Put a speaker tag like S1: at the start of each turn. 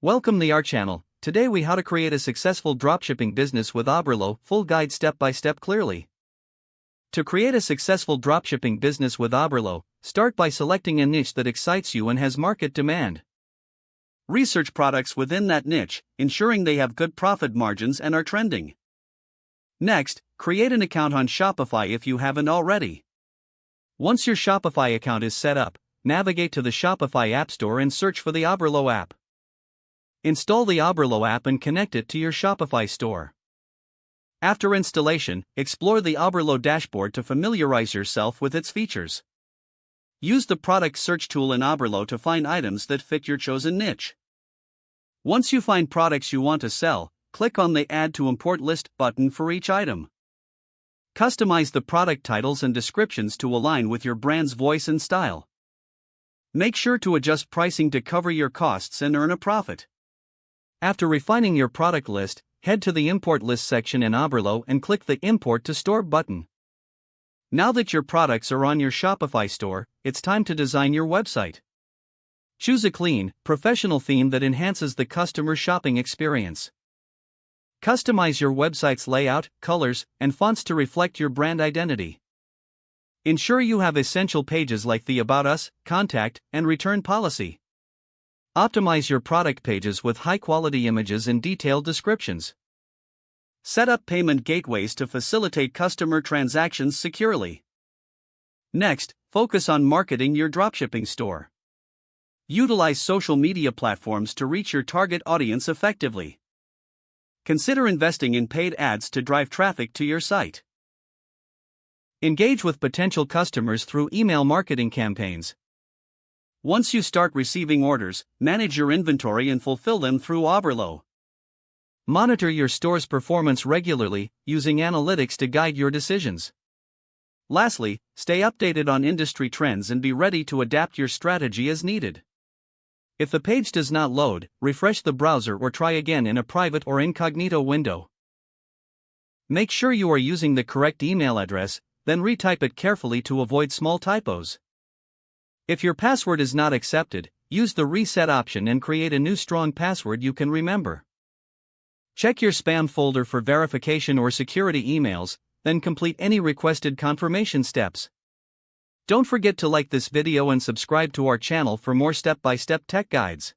S1: Welcome to our channel. Today we how to create a successful dropshipping business with Oberlo, full guide step by step clearly. To create a successful dropshipping business with Oberlo, start by selecting a niche that excites you and has market demand. Research products within that niche, ensuring they have good profit margins and are trending. Next, create an account on Shopify if you haven't already. Once your Shopify account is set up, navigate to the Shopify App Store and search for the Oberlo app. Install the Oberlo app and connect it to your Shopify store. After installation, explore the Oberlo dashboard to familiarize yourself with its features. Use the product search tool in Oberlo to find items that fit your chosen niche. Once you find products you want to sell, click on the Add to Import List button for each item. Customize the product titles and descriptions to align with your brand's voice and style. Make sure to adjust pricing to cover your costs and earn a profit. After refining your product list, head to the Import List section in Oberlo and click the Import to Store button. Now that your products are on your Shopify store, it's time to design your website. Choose a clean, professional theme that enhances the customer shopping experience. Customize your website's layout, colors, and fonts to reflect your brand identity. Ensure you have essential pages like the About Us, Contact, and Return policy. Optimize your product pages with high-quality images and detailed descriptions. Set up payment gateways to facilitate customer transactions securely. Next, focus on marketing your dropshipping store. Utilize social media platforms to reach your target audience effectively. Consider investing in paid ads to drive traffic to your site. Engage with potential customers through email marketing campaigns. Once you start receiving orders, manage your inventory and fulfill them through Oberlo. Monitor your store's performance regularly, using analytics to guide your decisions. Lastly, stay updated on industry trends and be ready to adapt your strategy as needed. If the page does not load, refresh the browser or try again in a private or incognito window. Make sure you are using the correct email address, then retype it carefully to avoid small typos. If your password is not accepted, use the reset option and create a new strong password you can remember. Check your spam folder for verification or security emails, then complete any requested confirmation steps. Don't forget to like this video and subscribe to our channel for more step-by-step tech guides.